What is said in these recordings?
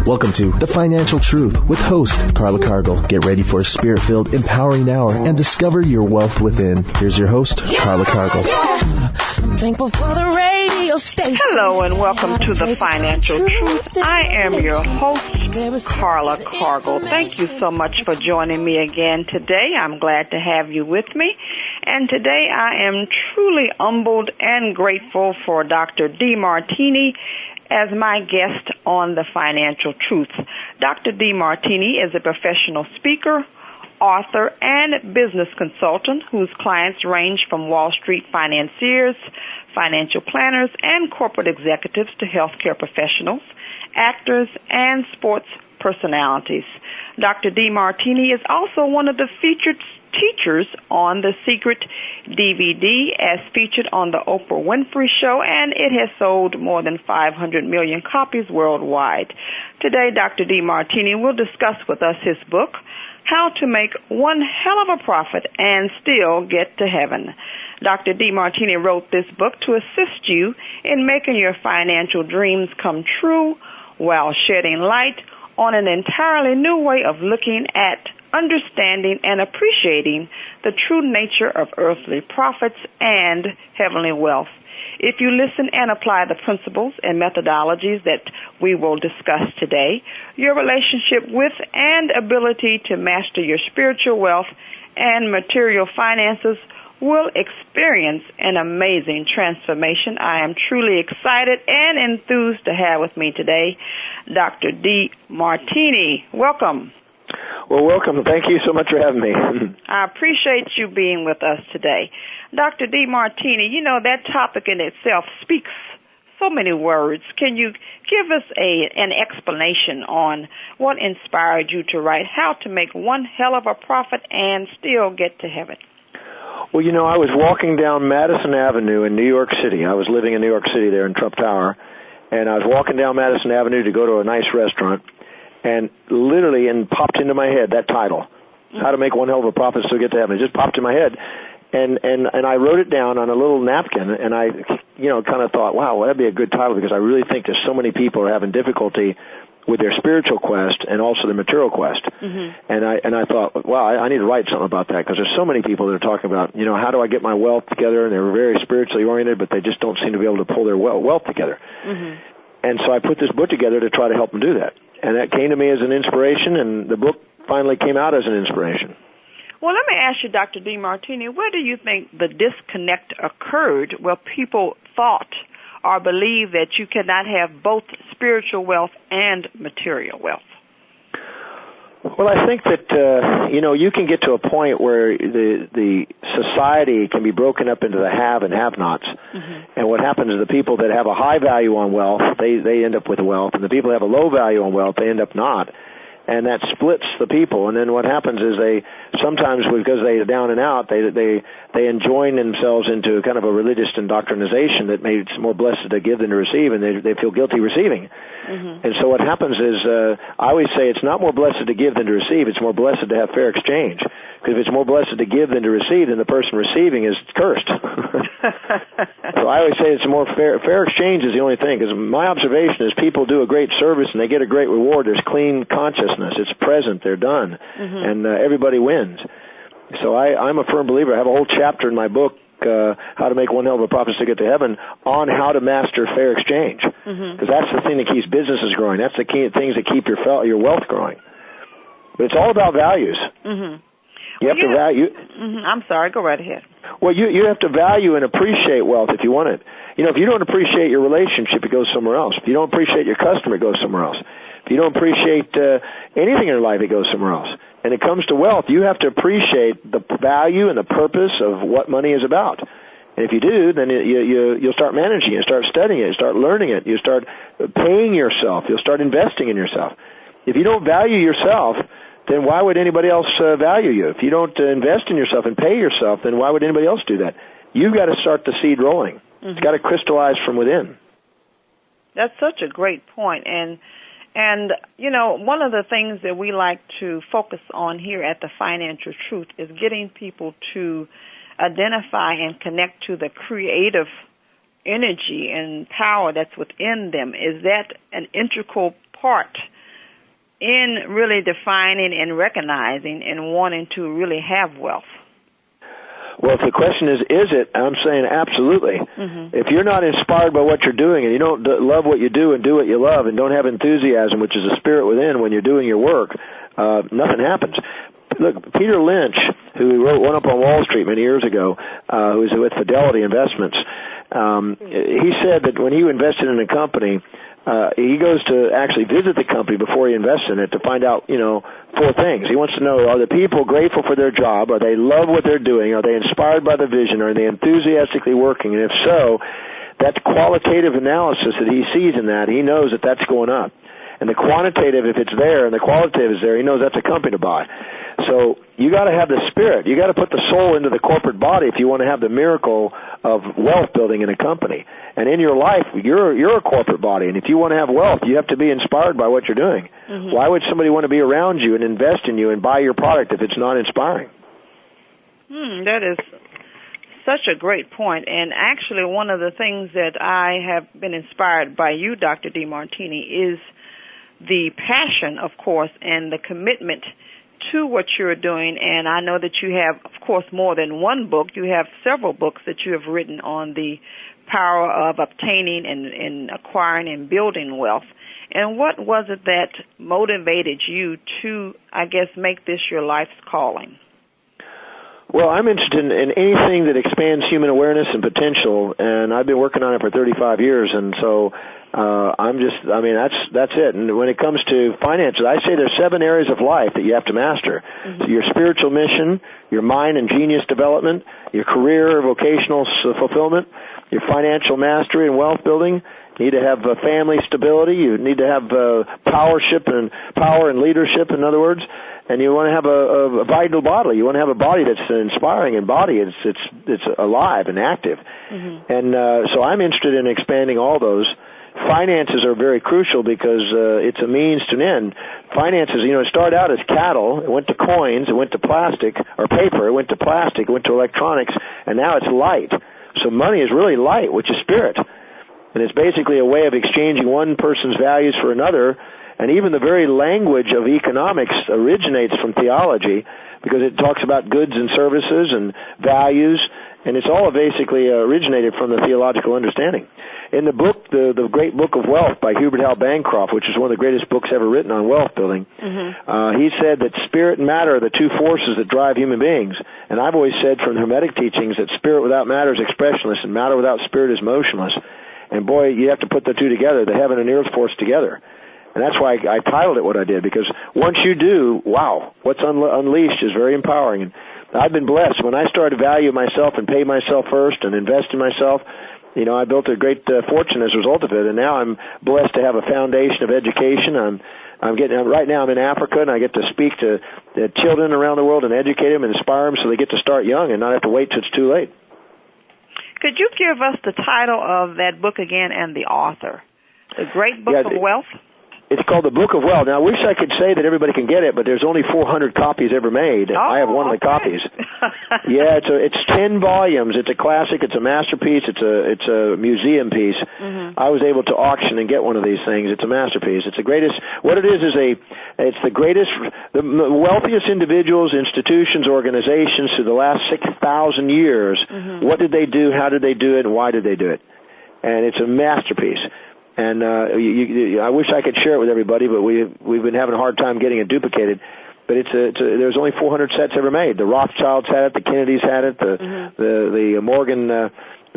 Welcome to The Financial Truth with host Carla Cargle. Get ready for a spirit-filled, empowering hour and discover your wealth within. Here's your host, Carla Cargle. Thankful for the radio station. Hello and welcome to The Financial Truth. I am your host, Carla Cargle. Thank you so much for joining me again today. I'm glad to have you with me. And today I am truly humbled and grateful for Dr. DeMartini as my guest on The Financial Truth. Dr. DeMartini is a professional speaker, author, and business consultant whose clients range from Wall Street financiers, financial planners, and corporate executives to healthcare professionals, actors, and sports personalities. Dr. DeMartini is also one of the featured teachers on The Secret DVD as featured on the Oprah Winfrey Show, and it has sold more than 500 million copies worldwide. Today, Dr. DeMartini will discuss with us his book, How to Make One Hell of a Profit and Still Get to Heaven. Dr. DeMartini wrote this book to assist you in making your financial dreams come true while shedding light on an entirely new way of looking at, understanding, and appreciating the true nature of earthly profits and heavenly wealth. If you listen and apply the principles and methodologies that we will discuss today, your relationship with and ability to master your spiritual wealth and material finances will experience an amazing transformation. I am truly excited and enthused to have with me today Dr. DeMartini. Welcome. Well, welcome. Thank you so much for having me. I appreciate you being with us today. Dr. DeMartini, you know, that topic in itself speaks so many words. Can you give us an explanation on what inspired you to write How to Make One Hell of a Profit and Still Get to Heaven? Well, you know, I was walking down Madison Avenue in New York City. I was living in New York City there in Trump Tower, and I was walking down Madison Avenue to go to a nice restaurant, and literally popped into my head that title, How to Make One Hell of a Profit, Still Get to Heaven. It just popped in my head, and I wrote it down on a little napkin, and I, kind of thought, wow, well, that'd be a good title because I really think that so many people are having difficulty with their spiritual quest and also their material quest. Mm-hmm. And I thought, wow, I need to write something about that because there's so many people that are talking about, how do I get my wealth together? And they're very spiritually oriented, but they just don't seem to be able to pull their wealth together. Mm-hmm. And so I put this book together to try to help them do that. And that came to me as an inspiration, and the book finally came out as an inspiration. Well, let me ask you, Dr. DeMartini, where do you think the disconnect occurred where people thought or believe that you cannot have both spiritual wealth and material wealth? Well, I think that, you can get to a point where the society can be broken up into the have and have-nots. Mm-hmm. And what happens is the people that have a high value on wealth, they end up with wealth. And the people that have a low value on wealth, they end up not. And that splits the people. And then what happens is they sometimes, because they're down and out, they enjoin themselves into kind of a religious indoctrination that makes it more blessed to give than to receive, and they feel guilty receiving. Mm-hmm. And so what happens is, I always say it's not more blessed to give than to receive, it's more blessed to have fair exchange. Because if it's more blessed to give than to receive, then the person receiving is cursed. So I always say it's more fair exchange is the only thing, because my observation is people do a great service and they get a great reward. There's clean consciousness. It's present. They're done. Mm-hmm. And everybody wins. So I'm a firm believer. I have a whole chapter in my book, How to Make One Hell of a Profit to Get to Heaven, on how to master fair exchange. Because that's the thing that keeps businesses growing. That's the key things that keep your wealth growing. But it's all about values. Mm-hmm. You have to value. Mm-hmm. I'm sorry. Go right ahead. Well, you have to value and appreciate wealth if you want it. If you don't appreciate your relationship, it goes somewhere else. If you don't appreciate your customer, it goes somewhere else. If you don't appreciate anything in your life, it goes somewhere else. And it comes to wealth, you have to appreciate the value and the purpose of what money is about. And if you do, then you'll start managing it, start studying it, start learning it, you start paying yourself, you'll start investing in yourself. If you don't value yourself, then why would anybody else value you? If you don't invest in yourself and pay yourself, then why would anybody else do that? You've got to start the seed rolling. Mm-hmm. It's got to crystallize from within. That's such a great point. And one of the things that we like to focus on here at The Financial Truth is getting people to identify and connect to the creative energy and power that's within them, is that an integral part in really defining and recognizing and wanting to really have wealth? Well, if the question is it, I'm saying absolutely. Mm-hmm. If you're not inspired by what you're doing and you don't love what you do and do what you love and don't have enthusiasm, which is a spirit within when you're doing your work, nothing happens. Look, Peter Lynch, who wrote One Up on Wall Street many years ago, who was with Fidelity Investments, he said that when he invested in a company, he goes to actually visit the company before he invests in it to find out, 4 things. He wants to know, are the people grateful for their job? Are they love what they're doing? Are they inspired by the vision? Are they enthusiastically working? And if so, that qualitative analysis that he sees in that, he knows that that's going up. And the quantitative, if it's there, and the qualitative is there, he knows that's a company to buy. So you got to have the spirit. You got to put the soul into the corporate body if you want to have the miracle of wealth building in a company. And in your life, you're a corporate body. And if you want to have wealth, you have to be inspired by what you're doing. Mm-hmm. Why would somebody want to be around you and invest in you and buy your product if it's not inspiring? That is such a great point. And actually, one of the things that I have been inspired by you, Dr. DeMartini, is the passion, of course, and the commitment to what you're doing. And I know that you have, of course, more than one book. You have several books that you have written on the power of obtaining and acquiring and building wealth. And what was it that motivated you to, I guess, make this your life's calling? Well, I'm interested in anything that expands human awareness and potential, and I've been working on it for 35 years, and so that's it. And when it comes to finances, I say there's 7 areas of life that you have to master. Mm-hmm. So your spiritual mission, your mind and genius development, your career, vocational fulfillment, your financial mastery and wealth building. You need to have family stability. You need to have power and leadership, in other words. And you want to have a vital body. You want to have a body that's inspiring, and body it's alive and active. Mm-hmm. And so I'm interested in expanding all those. Finances are very crucial because it's a means to an end. Finances, it started out as cattle. It went to coins. It went to plastic or paper. It went to plastic. It went to electronics, and now it's light. So money is really light, which is spirit. And it's basically a way of exchanging one person's values for another. And even the very language of economics originates from theology because it talks about goods and services and values, and it's all basically originated from the theological understanding. In the book, the Great Book of Wealth by Hubert Hal Bancroft, which is one of the greatest books ever written on wealth building, he said that spirit and matter are the 2 forces that drive human beings. And I've always said from the Hermetic teachings that spirit without matter is expressionless and matter without spirit is motionless. And boy, you have to put the 2 together, the heaven and earth force together. And that's why I titled it what I did, because once you do, wow, what's unleashed is very empowering. And I've been blessed. When I started to value myself and pay myself first and invest in myself, I built a great fortune as a result of it. And now I'm blessed to have a foundation of education. Right now I'm in Africa, and I get to speak to children around the world and educate them and inspire them so they get to start young and not have to wait till it's too late. Could you give us the title of that book again and the author? The Great Book of Wealth? It's called The Book of Wealth. Now, I wish I could say that everybody can get it, but there's only 400 copies ever made. I have one of the copies. Yeah, it's 10 volumes. It's a classic. It's a masterpiece. It's a museum piece. Mm-hmm. I was able to auction and get one of these things. It's a masterpiece. It's the greatest. What it is it's the greatest, the wealthiest individuals, institutions, organizations through the last 6,000 years. Mm-hmm. What did they do? How did they do it? And why did they do it? And it's a masterpiece. And I wish I could share it with everybody, but we've been having a hard time getting it duplicated. But there's only 400 sets ever made. The Rothschilds had it, the Kennedys had it, the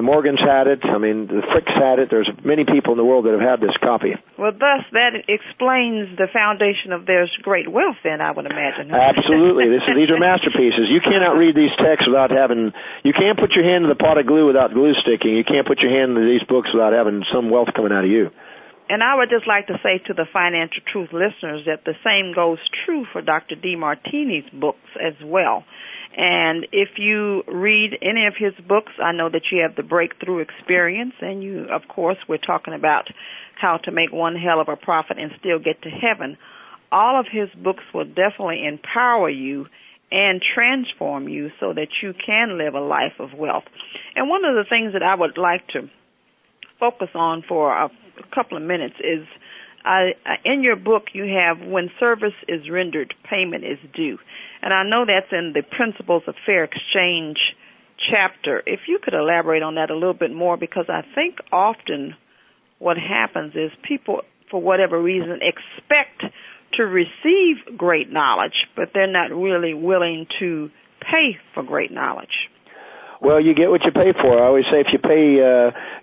Morgans had it. I mean, the Fricks had it. There's many people in the world that have had this copy. Well, thus that explains the foundation of their great wealth. Then I would imagine. Absolutely, these are masterpieces. You cannot read these texts without having. You can't put your hand in the pot of glue without glue sticking. You can't put your hand in these books without having some wealth coming out of you. And I would just like to say to the Financial Truth listeners that the same goes true for Dr. DeMartini's books as well. And if you read any of his books, I know that you have the breakthrough experience, and you, of course, we're talking about how to make one hell of a profit and still get to heaven. All of his books will definitely empower you and transform you so that you can live a life of wealth. And one of the things that I would like to focus on for a couple of minutes is, in your book you have when service is rendered, payment is due. And I know that's in the Principles of Fair Exchange chapter. If you could elaborate on that a little bit more, because I think often what happens is people, for whatever reason, expect to receive great knowledge, but they're not really willing to pay for great knowledge. Well, you get what you pay for. I always say if you pay,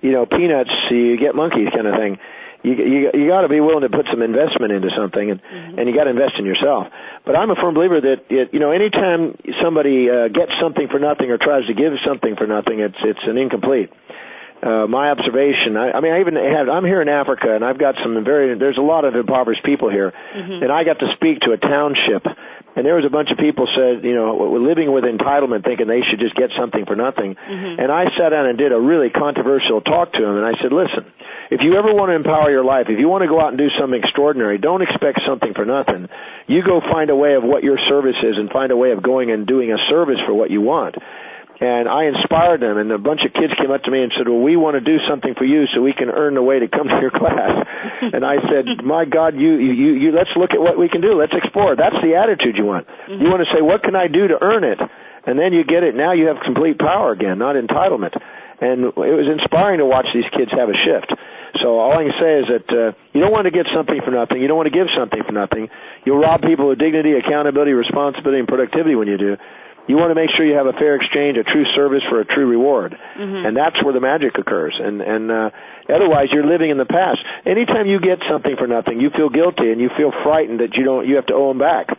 peanuts, you get monkeys kind of thing. You got to be willing to put some investment into something, and you got to invest in yourself. But I'm a firm believer that anytime somebody gets something for nothing or tries to give something for nothing, it's an incomplete. My observation, I'm here in Africa, and I've got there's a lot of impoverished people here, and I got to speak to a township, and there was a bunch of people said, living with entitlement, thinking they should just get something for nothing. And I sat down and did a really controversial talk to them, and I said, listen, if you ever want to empower your life, if you want to go out and do something extraordinary, don't expect something for nothing. You go find a way of what your service is and find a way of going and doing a service for what you want. And I inspired them, and a bunch of kids came up to me and said, well, we want to do something for you so we can earn the way to come to your class. And I said, my God, you let's look at what we can do. Let's explore. That's the attitude you want. You want to say, what can I do to earn it? And then you get it. Now you have complete power again, not entitlement. And it was inspiring to watch these kids have a shift. So all I can say is that you don't want to get something for nothing. You don't want to give something for nothing. You'll rob people of dignity, accountability, responsibility, and productivity when you do. You want to make sure you have a fair exchange, a true service for a true reward. And that's where the magic occurs. And otherwise, you're living in the past. Anytime you get something for nothing, you feel guilty and you feel frightened that you have to owe them back.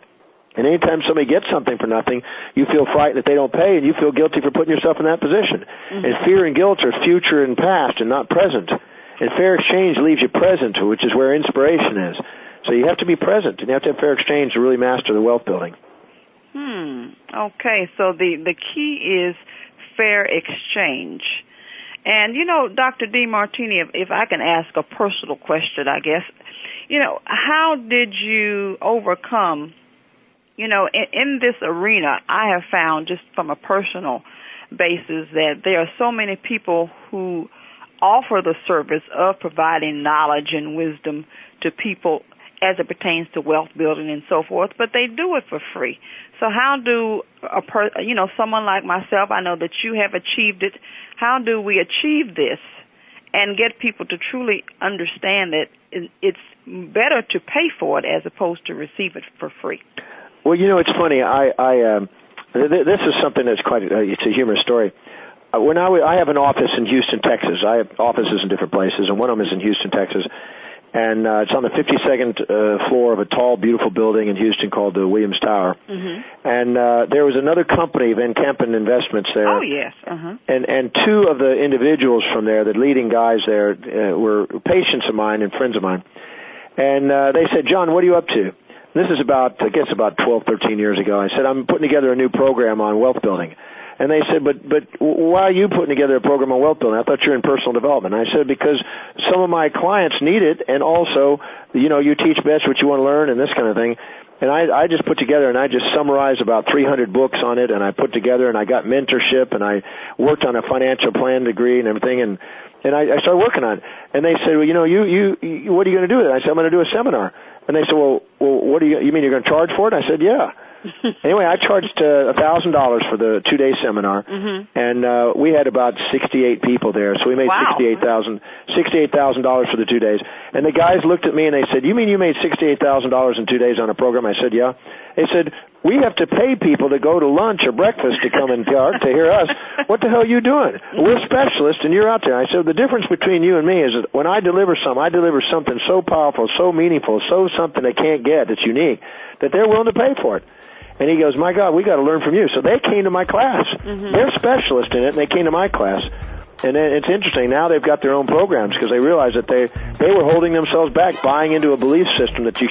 And anytime somebody gets something for nothing, you feel frightened that they don't pay, and you feel guilty for putting yourself in that position. And fear and guilt are future and past and not present. And fair exchange leaves you present, which is where inspiration is. So you have to be present, and you have to have fair exchange to really master the wealth building. Okay, so the key is fair exchange. And, Dr. DeMartini, if I can ask a personal question, I guess, how did you overcome, in this arena, I have found just from a personal basis that there are so many people who offer the service of providing knowledge and wisdom to people as it pertains to wealth building and so forth, but they do it for free. So how do someone like myself, I know that you have achieved it, how do we achieve this and get people to truly understand that it's better to pay for it as opposed to receive it for free? Well, it's funny. This is something that's it's a humorous story. When I have an office in Houston, Texas. I have offices in different places, and one of them is in Houston, Texas. And it's on the 52nd floor of a tall, beautiful building in Houston called the Williams Tower. And there was another company, Van Kampen Investments, there. Oh, yes. And two of the individuals from there, the leading guys there, were patients of mine and friends of mine. And they said, John, what are you up to? This is about 12, 13 years ago. I said, I'm putting together a new program on wealth building. And they said, but why are you putting together a program on wealth building? I thought you were in personal development. I said, because some of my clients need it, and also, you teach best what you want to learn and this kind of thing. And I just put together, and I just summarized about 300 books on it, and I put together, and I got mentorship, and I worked on a financial plan degree and everything, and I started working on it. And they said, well, what are you going to do with it? I said, I'm going to do a seminar. And they said, well, what do you mean you're going to charge for it? I said, yeah. Anyway, I charged $1,000 for the 2-day seminar, and we had about 68 people there, so we made $68,000 for the 2 days. And the guys looked at me and they said, you mean you made $68,000 in 2 days on a program? I said, yeah. They said, we have to pay people to go to lunch or breakfast to come and to hear us. What the hell are you doing? We're specialists, and you're out there. I said, the difference between you and me is that when I deliver something so powerful, so meaningful, so something they can't get that's unique, that they're willing to pay for it. And he goes, my God, we got to learn from you. So they came to my class. They're specialists in it, and they came to my class. And it's interesting. Now they've got their own programs because they realize that they were holding themselves back, buying into a belief system that you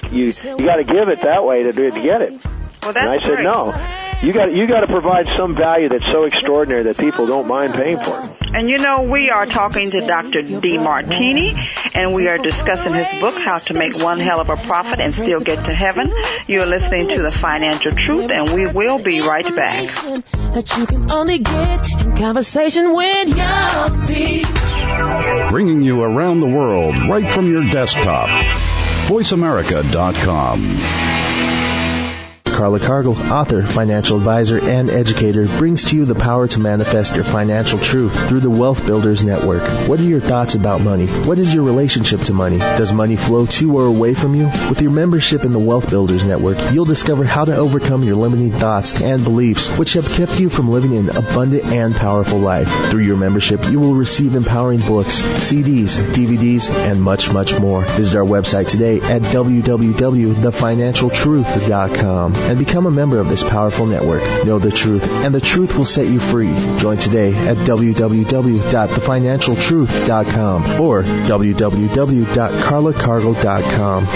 got to give it that way to get it. Well, that's and I said, great. no. you got to provide some value that's so extraordinary that people don't mind paying for it. And you know, we are talking to Dr. DeMartini, and we are discussing his book, How to Make One Hell of a Profit and Still Get to Heaven. You're listening to The Financial Truth, and we will be right back. That you can only get in conversation when you're deep. Bringing you around the world right from your desktop. VoiceAmerica.com. Carla Cargle, author, financial advisor, and educator, brings to you the power to manifest your financial truth through the Wealth Builders Network. What are your thoughts about money? What is your relationship to money? Does money flow to or away from you? With your membership in the Wealth Builders Network, you'll discover how to overcome your limiting thoughts and beliefs, which have kept you from living an abundant and powerful life. Through your membership, you will receive empowering books, CDs, DVDs, and much, much more. Visit our website today at www.thefinancialtruth.com. and become a member of this powerful network. Know the truth, and the truth will set you free. Join today at www.thefinancialtruth.com or www.carlacargle.com.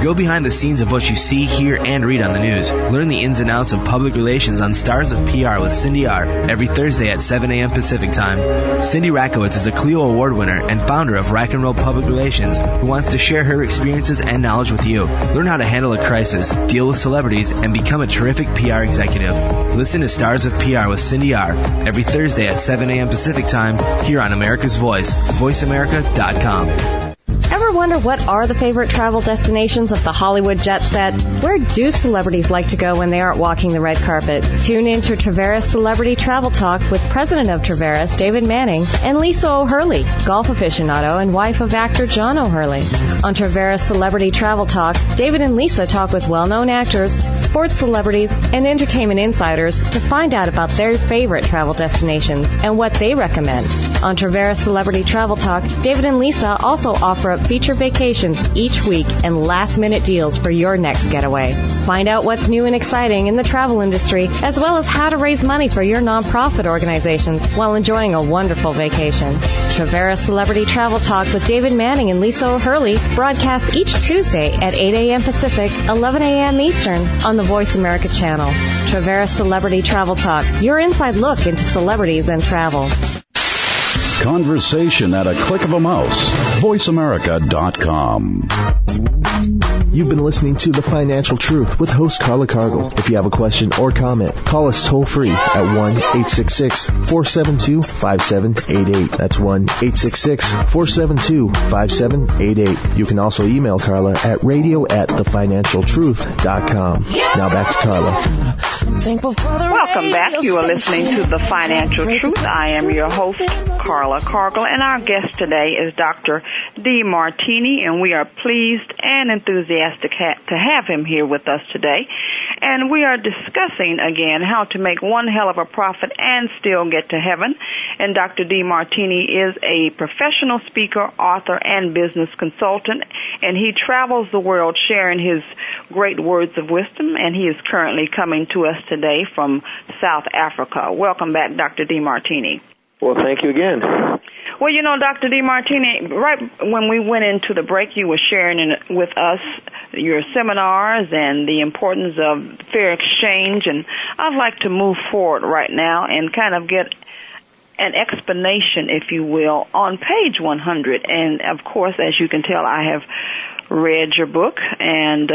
Go behind the scenes of what you see, hear, and read on the news. Learn the ins and outs of public relations on Stars of PR with Cindy R. every Thursday at 7 a.m. Pacific Time. Cindy Rakowitz is a Clio Award winner and founder of Rack and Roll Public Relations who wants to share her experiences and knowledge with you. Learn how to handle a crisis, deal with celebrities, and become a terrific PR executive. Listen to Stars of PR with Cindy R. every Thursday at 7 a.m. Pacific Time here on America's Voice, VoiceAmerica.com. Ever wonder what are the favorite travel destinations of the Hollywood jet set? Where do celebrities like to go when they aren't walking the red carpet? Tune in to Traveras Celebrity Travel Talk with President of Traveras, David Manning, and Lisa O'Hurley, golf aficionado and wife of actor John O'Hurley. On Traveras Celebrity Travel Talk, David and Lisa talk with well-known actors, sports celebrities, and entertainment insiders to find out about their favorite travel destinations and what they recommend. On Traveras Celebrity Travel Talk, David and Lisa also offer up feature vacations each week and last-minute deals for your next getaway. Find out what's new and exciting in the travel industry, as well as how to raise money for your nonprofit organizations while enjoying a wonderful vacation. Traveras Celebrity Travel Talk with David Manning and Lisa O'Hurley broadcasts each Tuesday at 8 a.m. Pacific, 11 a.m. Eastern on the Voice America channel. Traveras Celebrity Travel Talk, your inside look into celebrities and travel. Conversation at a click of a mouse. VoiceAmerica.com. You've been listening to The Financial Truth with host Carla Cargle. If you have a question or comment, call us toll-free at 1-866-472-5788. That's 1-866-472-5788. You can also email Carla at radio@thefinancialtruth.com. Now back to Carla. Welcome back. You are listening to The Financial Truth. I am your host, Carla Cargle, and our guest today is Dr. DeMartini, and we are pleased and enthusiastic to have him here with us today. And we are discussing, again, how to make one hell of a profit and still get to heaven. And Dr. DeMartini is a professional speaker, author, and business consultant, and he travels the world sharing his great words of wisdom, and he is currently coming to us today from South Africa. Welcome back, Dr. DeMartini. Well, thank you again. Well, you know, Dr. DeMartini, right when we went into the break, you were sharing with us your seminars and the importance of fair exchange, and I'd like to move forward right now and kind of get an explanation, if you will, on page 100. And, of course, as you can tell, I have read your book, and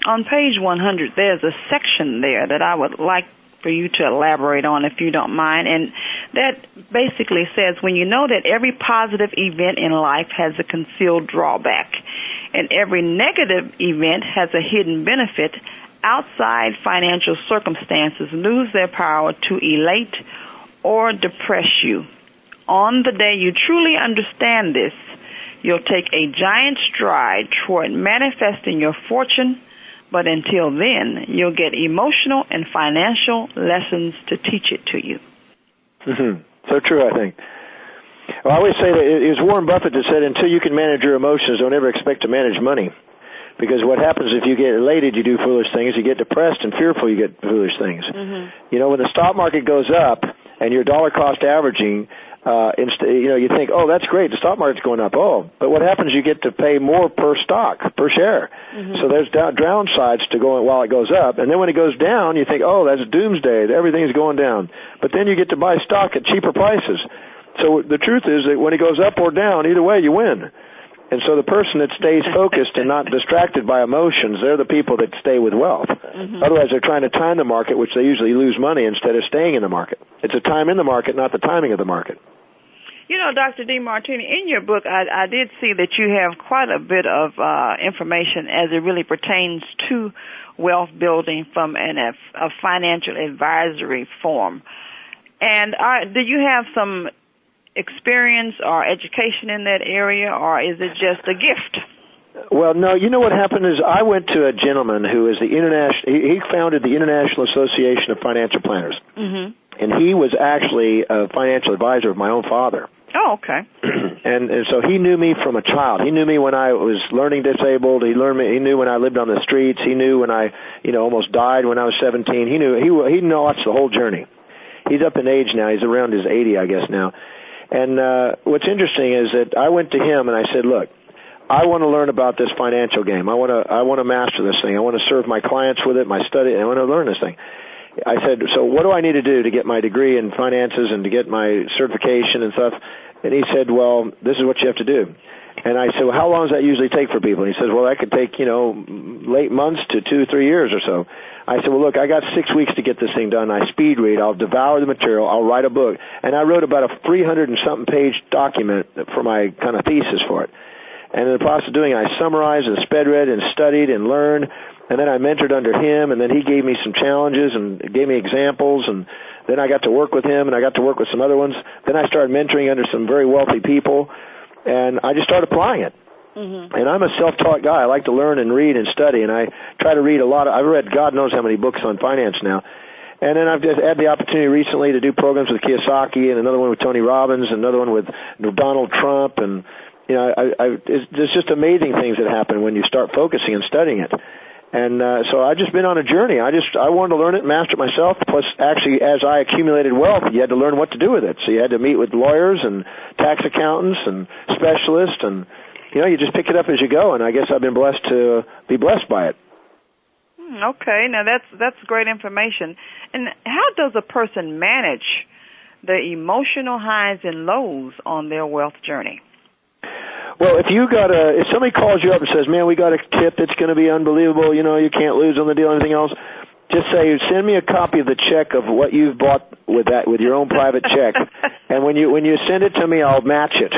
on page 100, there's a section there that I would like for you to elaborate on, if you don't mind. And that basically says, when you know that every positive event in life has a concealed drawback, and every negative event has a hidden benefit, outside financial circumstances lose their power to elate or depress you. On the day you truly understand this, you'll take a giant stride toward manifesting your fortune. But until then, you'll get emotional and financial lessons to teach it to you. Mm-hmm. So true, I think. Well, I always say that it was Warren Buffett that said, until you can manage your emotions, don't ever expect to manage money. Because what happens if you get elated, you do foolish things. You get depressed and fearful, you get foolish things. Mm-hmm. You know, when the stock market goes up and you're dollar cost averaging, You think, oh, that's great, the stock market's going up. Oh, but what happens? You get to pay more per stock, per share. So there's downsides to going while it goes up, and then when it goes down, you think, oh, that's doomsday, everything's going down. But then you get to buy stock at cheaper prices. So the truth is that when it goes up or down, either way, you win. And so the person that stays focused and not distracted by emotions, they're the people that stay with wealth. Otherwise, they're trying to time the market, which they usually lose money instead of staying in the market. It's a time in the market, not the timing of the market. You know, Dr. DeMartini, in your book, I did see that you have quite a bit of information as it really pertains to wealth building from a financial advisory form. And do you have some experience or education in that area, or is it just a gift? Well, no, you know what happened is I went to a gentleman who is he founded the International Association of Financial Planners. And he was actually a financial advisor of my own father. Oh, okay. And so he knew me from a child. He knew me when I was learning disabled. He knew when I lived on the streets. He knew when I, almost died when I was 17. He watched the whole journey. He's up in age now. He's around his 80, I guess now. And what's interesting is that I went to him and I said, look, I want to learn about this financial game. I want to master this thing. I want to serve my clients with it, my study. I want to learn this thing. I said, so what do I need to do to get my degree in finances and to get my certification and stuff? And he said, well, this is what you have to do. And I said, well, how long does that usually take for people? And he says, well, that could take, late months to 2 or 3 years or so. I said, well, look, I got 6 weeks to get this thing done. I speed read. I'll devour the material. I'll write a book. And I wrote about a 300-and-something page document for my kind of thesis for it. And in the process of doing it, I summarized and sped read and studied and learned. And then I mentored under him, and then he gave me some challenges and gave me examples, and then I got to work with him, and I got to work with some other ones. Then I started mentoring under some very wealthy people, and I just started applying it. And I'm a self-taught guy. I like to learn and read and study, and I try to read a lot. I've read God knows how many books on finance now. And then I've just had the opportunity recently to do programs with Kiyosaki and another one with Tony Robbins, another one with Donald Trump, and there's just amazing things that happen when you start focusing and studying it. And so I've just been on a journey. I wanted to learn it and master it myself. Plus, actually, as I accumulated wealth, you had to learn what to do with it. So you had to meet with lawyers and tax accountants and specialists, and you just pick it up as you go. And I guess I've been blessed to be blessed by it. Okay, now that's great information. And how does a person manage the emotional highs and lows on their wealth journey? Well, if somebody calls you up and says, man, we got a tip that's going to be unbelievable, you can't lose on the deal, anything else, just say, send me a copy of the check of what you've bought with your own private check. And when you send it to me, I'll match it.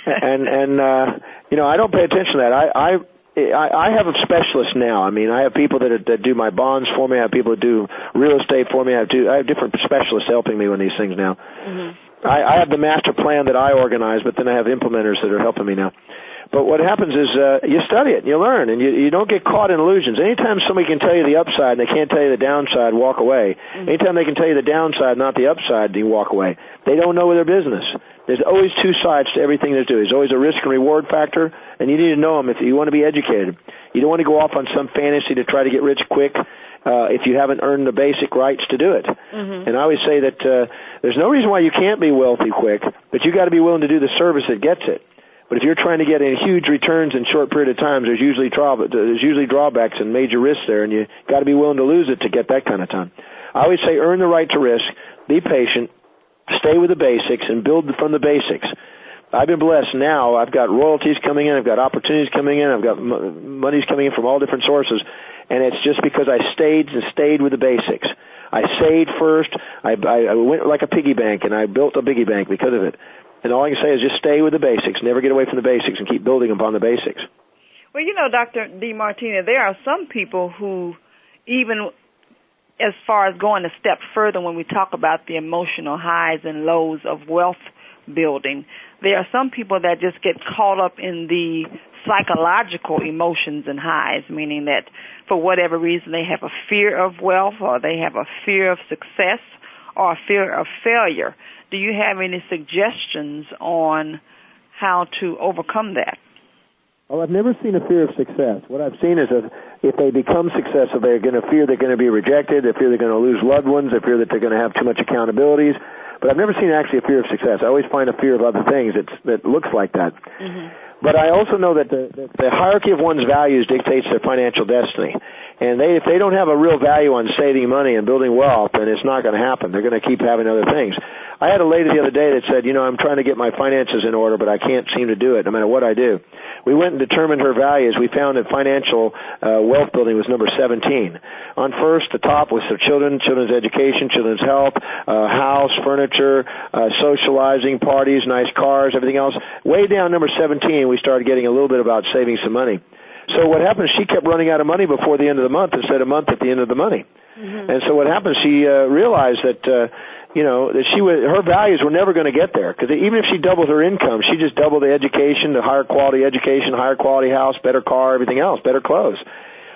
And I don't pay attention to that. I have a specialist now. I mean, I have people that do my bonds for me. I have people that do real estate for me. I have different specialists helping me with these things now. I have the master plan that I organize, but then I have implementers that are helping me now. But what happens is you study it and you learn, and you don't get caught in illusions. Anytime somebody can tell you the upside and they can't tell you the downside, walk away. Anytime they can tell you the downside, not the upside, you walk away. They don't know their business. There's always two sides to everything they do. There's always a risk and reward factor, and you need to know them if you want to be educated. You don't want to go off on some fantasy to try to get rich quick if you haven't earned the basic rights to do it. And I always say that there's no reason why you can't be wealthy quick, but you got to be willing to do the service that gets it. But if you're trying to get in huge returns in short period of time, there's usually drawbacks and major risks there, and you got to be willing to lose it to get that kind of time. I always say earn the right to risk, be patient, stay with the basics, and build from the basics. I've been blessed now. I've got royalties coming in. I've got opportunities coming in. I've got monies coming in from all different sources, and it's just because I stayed with the basics. I saved first. I went like a piggy bank, and I built a piggy bank because of it. And all I can say is just stay with the basics. Never get away from the basics and keep building upon the basics. Well, Dr. DeMartini, there are some people who, even as far as going a step further when we talk about the emotional highs and lows of wealth building, there are some people that just get caught up in the psychological emotions and highs, meaning that for whatever reason they have a fear of wealth, or they have a fear of success, or a fear of failure. Do you have any suggestions on how to overcome that? Well, I've never seen a fear of success. What I've seen is if they become successful, they're going to fear they're going to be rejected, they fear they're going to lose loved ones, they fear that they're going to have too much accountabilities. But I've never seen actually a fear of success. I always find a fear of other things that looks like that. Mm-hmm. But I also know that the hierarchy of one's values dictates their financial destiny. And if they don't have a real value on saving money and building wealth, then it's not going to happen. They're going to keep having other things. I had a lady the other day that said, I'm trying to get my finances in order, but I can't seem to do it no matter what I do. We went and determined her values. We found that financial wealth building was number 17. On first, the top was for children's education, children's health, house, furniture, socializing, parties, nice cars, everything else. Way down number 17, we started getting a little bit about saving some money. So what happened, she kept running out of money before the end of the month instead of a month at the end of the money. Mm-hmm. And so what happened, she realized that that her values were never going to get there, because even if she doubled her income, she just doubled the education, the higher quality education, higher quality house, better car, everything else, better clothes.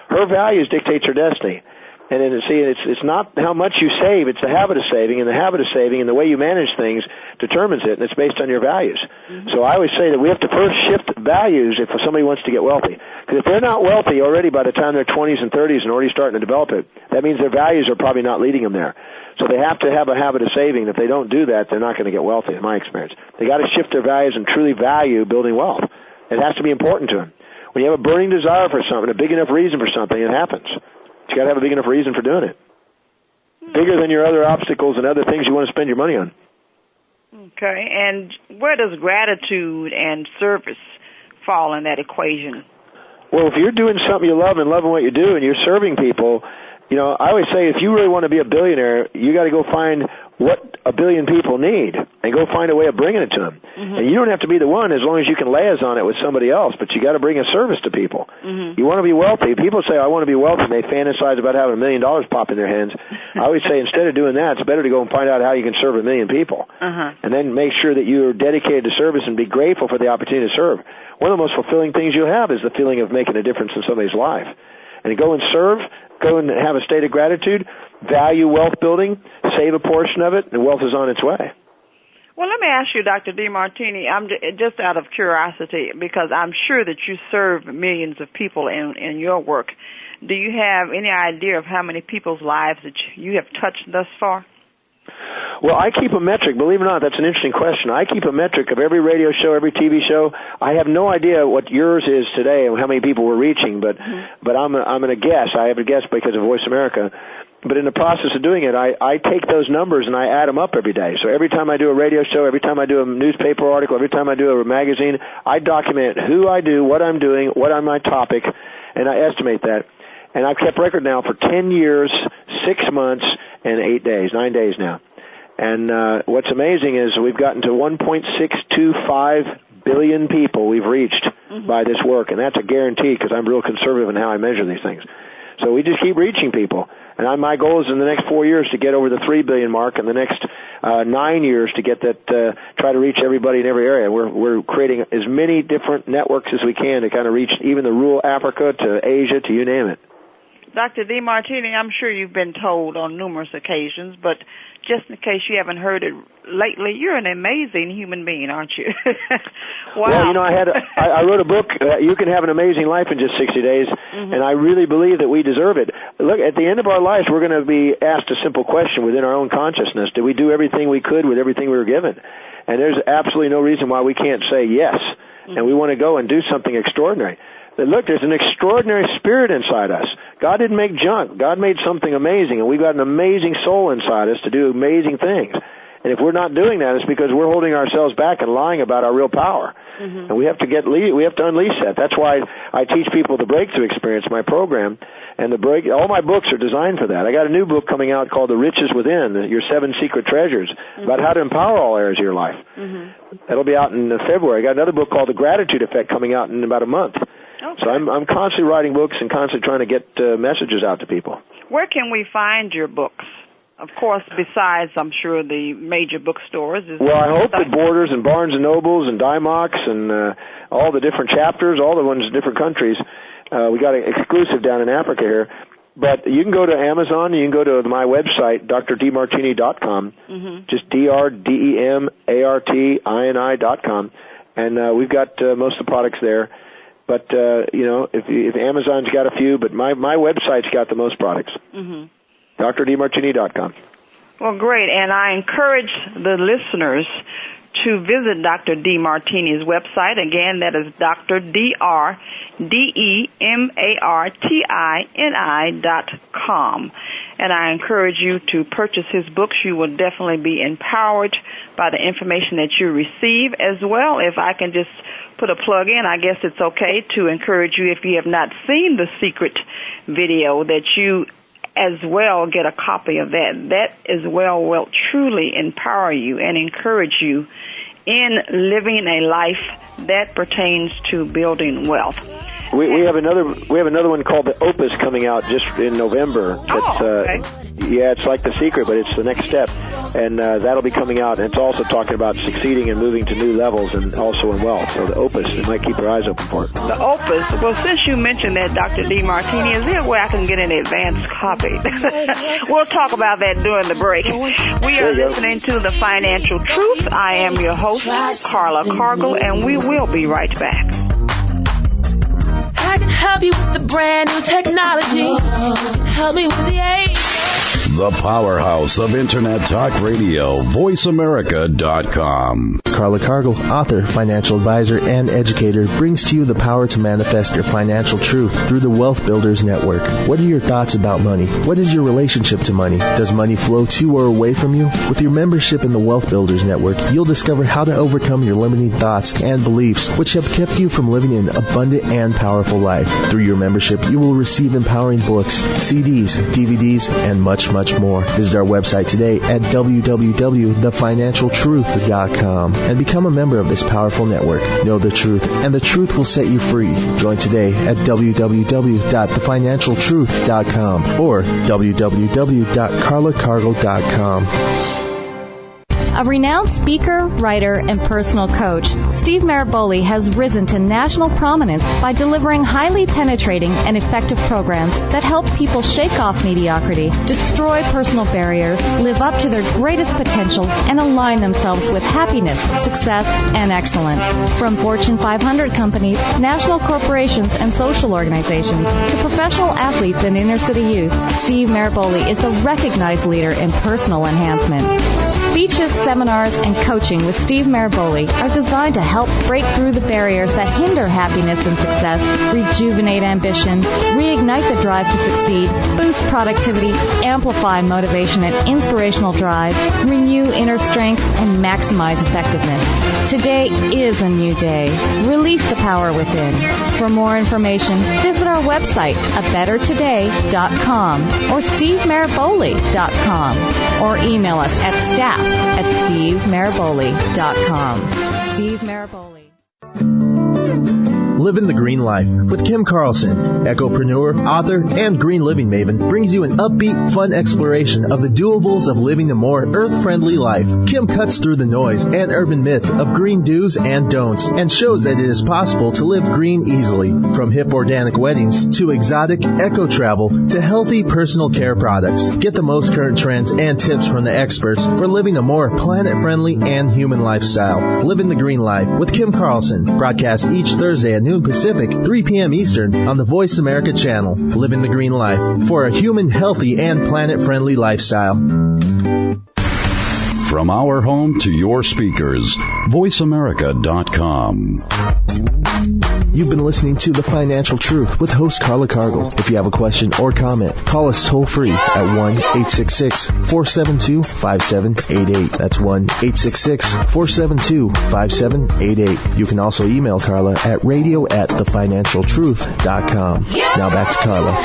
Her values dictates her destiny. And then, it's not how much you save, it's the habit of saving, and the habit of saving and the way you manage things determines it, and it's based on your values. Mm-hmm. So I always say that we have to first shift values if somebody wants to get wealthy. Because if they're not wealthy already by the time they're 20s and 30s and already starting to develop it, that means their values are probably not leading them there. So they have to have a habit of saving. If they don't do that, they're not going to get wealthy, in my experience. They got to shift their values and truly value building wealth. It has to be important to them. When you have a burning desire for something, a big enough reason for something, it happens. You got to have a big enough reason for doing it. Bigger than your other obstacles and other things you want to spend your money on. Okay, and where does gratitude and service fall in that equation? Well, if you're doing something you love and loving what you do and you're serving people, I always say if you really want to be a billionaire, you got to go find what a billion people need and go find a way of bringing it to them. Mm-hmm. And you don't have to be the one as long as you can layers on it with somebody else, but you got to bring a service to people. Mm-hmm. You want to be wealthy. People say, I want to be wealthy, and they fantasize about having $1 million pop in their hands. I always say instead of doing that, it's better to go and find out how you can serve 1 million people. Uh-huh. And then make sure that you're dedicated to service and be grateful for the opportunity to serve. One of the most fulfilling things you have is the feeling of making a difference in somebody's life. And go and serve, go and have a state of gratitude, value wealth building, save a portion of it, and wealth is on its way. Well, let me ask you, Dr. DeMartini, I'm just out of curiosity, because I'm sure that you serve millions of people in your work. Do you have any idea of how many people's lives that you have touched thus far? Well, I keep a metric. Believe it or not, that's an interesting question. I keep a metric of every radio show, every TV show. I have no idea what yours is today and how many people we're reaching, but I'm going to guess. I have a guess because of Voice America. But in the process of doing it, I take those numbers and I add them up every day. So every time I do a radio show, every time I do a newspaper article, every time I do a magazine, I document who I do, what I'm doing, what on my topic, and I estimate that. And I've kept record now for 10 years, 6 months, and 9 days now. And what's amazing is we've gotten to 1.625 billion people we've reached by this work, and that's a guarantee because I'm real conservative in how I measure these things. So we just keep reaching people. And my goal is in the next 4 years to get over the 3 billion mark, and the next 9 years to get that, try to reach everybody in every area. We're creating as many different networks as we can to kind of reach even the rural Africa to Asia to you name it. Dr. DeMartini, I'm sure you've been told on numerous occasions, but just in case you haven't heard it lately, you're an amazing human being, aren't you? Wow. Well, I wrote a book, You Can Have an Amazing Life in Just 60 Days, and I really believe that we deserve it. Look, at the end of our lives, we're going to be asked a simple question within our own consciousness. Did we do everything we could with everything we were given? And there's absolutely no reason why we can't say yes, and we want to go and do something extraordinary. Look, there's an extraordinary spirit inside us. God didn't make junk. God made something amazing, and we've got an amazing soul inside us to do amazing things. And if we're not doing that, it's because we're holding ourselves back and lying about our real power. And we have to unleash that. That's why I teach people the breakthrough experience, my program, and all my books are designed for that. I got a new book coming out called The Riches Within, Your 7 Secret Treasures, about how to empower all areas of your life. That'll be out in February. I got another book called The Gratitude Effect coming out in about a month. Okay. So I'm constantly writing books and constantly trying to get messages out to people. Where can we find your books? Of course, besides, I'm sure, the major bookstores. Well, I hope that Borders and Barnes & Nobles and Dymox and all the different chapters, all the ones in different countries. We got an exclusive down in Africa here. But you can go to Amazon. You can go to my website, drdemartini.com, just DRDEMARTINI.com. And we've got most of the products there. But, if Amazon's got a few, but my website's got the most products. DrDeMartini.com. Well, great. And I encourage the listeners to visit Dr. DeMartini's website. Again, that is DrDeMartini.com. And I encourage you to purchase his books. You will definitely be empowered by the information that you receive as well. If I can just put a plug in, I guess it's okay to encourage you, if you have not seen the secret video, that you as well get a copy of that. That as well will truly empower you and encourage you in living a life that pertains to building wealth. We have another one called the Opus coming out just in November. Okay. It's like The Secret, but it's the next step, and that'll be coming out. And it's also talking about succeeding and moving to new levels, and also in wealth. So the Opus, you might keep your eyes open for it. The Opus. Well, since you mentioned that, Dr. DeMartini, is there a way I can get an advanced copy? We'll talk about that during the break. We are listening to The Financial Truth. I am your host, Carla Cargle, and we will be right back. I can help you with the brand new technology. Help me with the age. The powerhouse of Internet Talk Radio, VoiceAmerica.com. Carla Cargle, author, financial advisor, and educator, brings to you the power to manifest your financial truth through the Wealth Builders Network. What are your thoughts about money? What is your relationship to money? Does money flow to or away from you? With your membership in the Wealth Builders Network, you'll discover how to overcome your limiting thoughts and beliefs, which have kept you from living an abundant and powerful life. Through your membership, you will receive empowering books, CDs, DVDs, and much more. Visit our website today at www.thefinancialtruth.com and become a member of this powerful network. Know the truth, and the truth will set you free. Join today at www.thefinancialtruth.com or www.carlacargle.com. A renowned speaker, writer, and personal coach, Steve Maraboli has risen to national prominence by delivering highly penetrating and effective programs that help people shake off mediocrity, destroy personal barriers, live up to their greatest potential, and align themselves with happiness, success, and excellence. From Fortune 500 companies, national corporations, and social organizations to professional athletes and inner-city youth, Steve Maraboli is the recognized leader in personal enhancement. Speeches, seminars, and coaching with Steve Maraboli are designed to help break through the barriers that hinder happiness and success, rejuvenate ambition, reignite the drive to succeed, boost productivity, amplify motivation and inspirational drive, renew inner strength, and maximize effectiveness. Today is a new day. Release the power within. For more information, visit our website, abettertoday.com or stevemaraboli.com, or email us at staff@stevemaraboli.com. Steve Maraboli. Living the Green Life with Kim Carlson, ecopreneur, author, and green living maven, brings you an upbeat, fun exploration of the doables of living a more earth-friendly life. Kim cuts through the noise and urban myth of green do's and don'ts and shows that it is possible to live green easily. From hip organic weddings to exotic eco travel to healthy personal care products. Get the most current trends and tips from the experts for living a more planet-friendly and human lifestyle. Living the Green Life with Kim Carlson, broadcast each Thursday at noon Pacific, 3 p.m. Eastern on the Voice America channel. Living the Green Life for a human, healthy, and planet-friendly lifestyle. From our home to your speakers, VoiceAmerica.com. You've been listening to The Financial Truth with host Carla Cargle. If you have a question or comment, call us toll-free at 1-866-472-5788. That's 1-866-472-5788. You can also email Carla at radio@thefinancialtruth.com. Now back to Carla.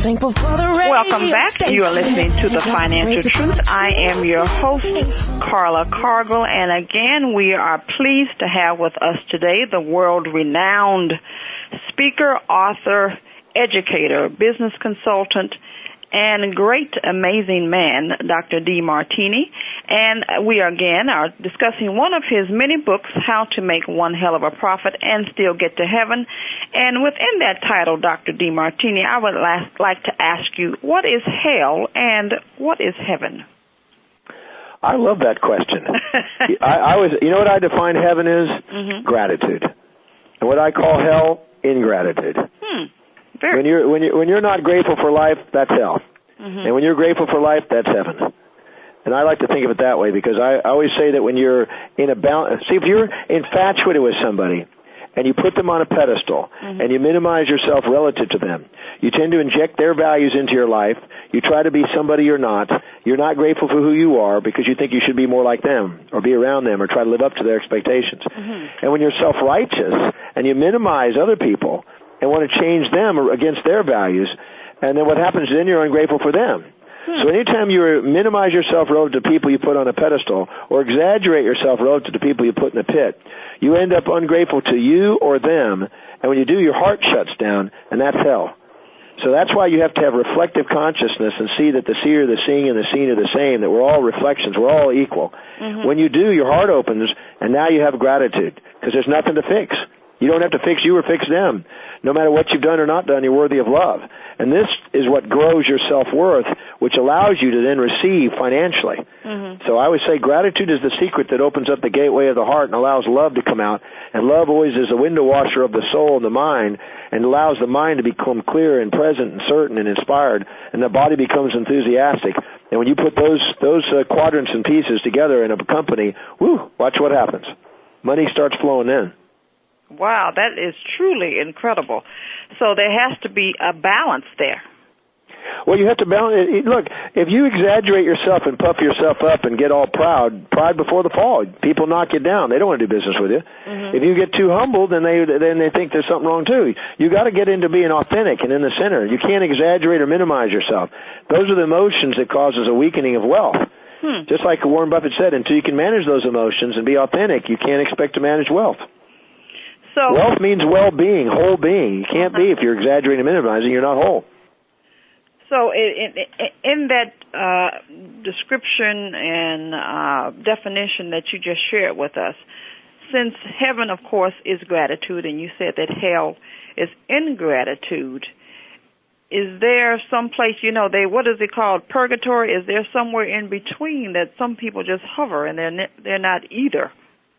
Welcome back. You are listening to The Financial Truth. I am your host, Carla Cargle, and again, we are pleased to have with us today the world-renowned speaker, author, educator, business consultant, and great, amazing man, Dr. DeMartini. And we again are discussing one of his many books, How to Make One Hell of a Profit and Still Get to Heaven. And within that title, Dr. DeMartini, I would like to ask you, what is hell and what is heaven? I love that question. You know what I define heaven is? Gratitude. And what I call hell ingratitude. Very. When you're not grateful for life, that's hell. And when you're grateful for life, that's heaven. And I like to think of it that way because I always say that when you're in a balance, see, if you're infatuated with somebody and you put them on a pedestal and you minimize yourself relative to them, you tend to inject their values into your life. You try to be somebody you're not. You're not grateful for who you are because you think you should be more like them or be around them or try to live up to their expectations. And when you're self-righteous and you minimize other people and want to change them against their values, and then what happens is then you're ungrateful for them. So anytime you minimize yourself relative to people you put on a pedestal or exaggerate yourself relative to people you put in a pit, you end up ungrateful to you or them, and when you do, your heart shuts down, and that's hell. So that's why you have to have reflective consciousness and see that the seer, the seeing, and the seen are the same, that we're all reflections, we're all equal. When you do, your heart opens, and now you have gratitude because there's nothing to fix. You don't have to fix you or fix them. No matter what you've done or not done, you're worthy of love. And this is what grows your self-worth, which allows you to then receive financially. So I would say gratitude is the secret that opens up the gateway of the heart and allows love to come out. And love always is the window washer of the soul and the mind and allows the mind to become clear and present and certain and inspired, and the body becomes enthusiastic. And when you put those quadrants and pieces together in a company, watch what happens. Money starts flowing in. Wow, that is truly incredible. So there has to be a balance there. Well, you have to balance it. Look, if you exaggerate yourself and puff yourself up and get all proud, pride before the fall, people knock you down. They don't want to do business with you. If you get too humble, then they think there's something wrong too. You got to get into being authentic and in the center. You can't exaggerate or minimize yourself. Those are the emotions that causes a weakening of wealth. Just like Warren Buffett said, until you can manage those emotions and be authentic, you can't expect to manage wealth. So wealth means well-being, whole being. You can't be if you're exaggerating and minimizing, you're not whole. So in that description and definition that you just shared with us, since heaven, of course, is gratitude, and you said that hell is ingratitude, is there some place, what is it called, purgatory? Is there somewhere in between that some people just hover and they're not either?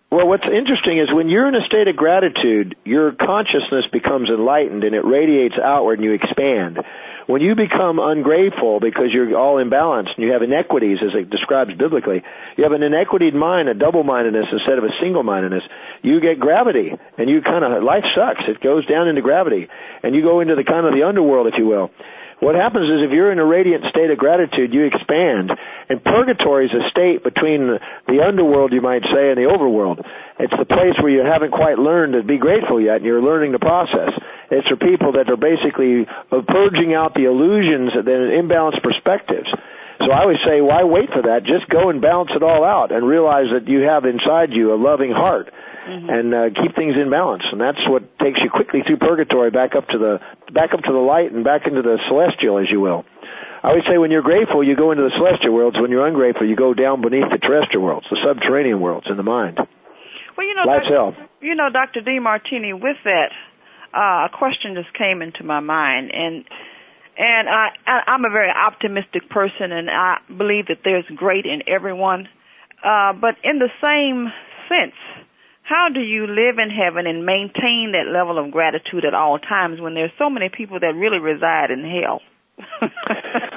Well, what's interesting is when you're in a state of gratitude, your consciousness becomes enlightened and it radiates outward and you expand. When you become ungrateful because you're all imbalanced and you have inequities, as it describes biblically, you have an inequitied mind, a double-mindedness instead of a single-mindedness, you get gravity, and life sucks. It goes down into gravity, and you go into the kind of the underworld, if you will. What happens is if you're in a radiant state of gratitude, you expand. And purgatory is a state between the underworld, you might say, and the overworld. It's the place where you haven't quite learned to be grateful yet, and you're learning the process. It's for people that are basically purging out the illusions and imbalanced perspectives. So I always say, why wait for that? Just go and balance it all out and realize that you have inside you a loving heart. And keep things in balance, and that's what takes you quickly through purgatory, back up to the light, and back into the celestial, as you will. I always say, when you're grateful, you go into the celestial worlds. When you're ungrateful, you go down beneath the terrestrial worlds, the subterranean worlds, in the mind. Well, life's hell. Dr. DeMartini, with that, a question just came into my mind, and I'm a very optimistic person, and I believe that there's great in everyone. But in the same sense, how do you live in heaven and maintain that level of gratitude at all times when there's so many people that really reside in hell?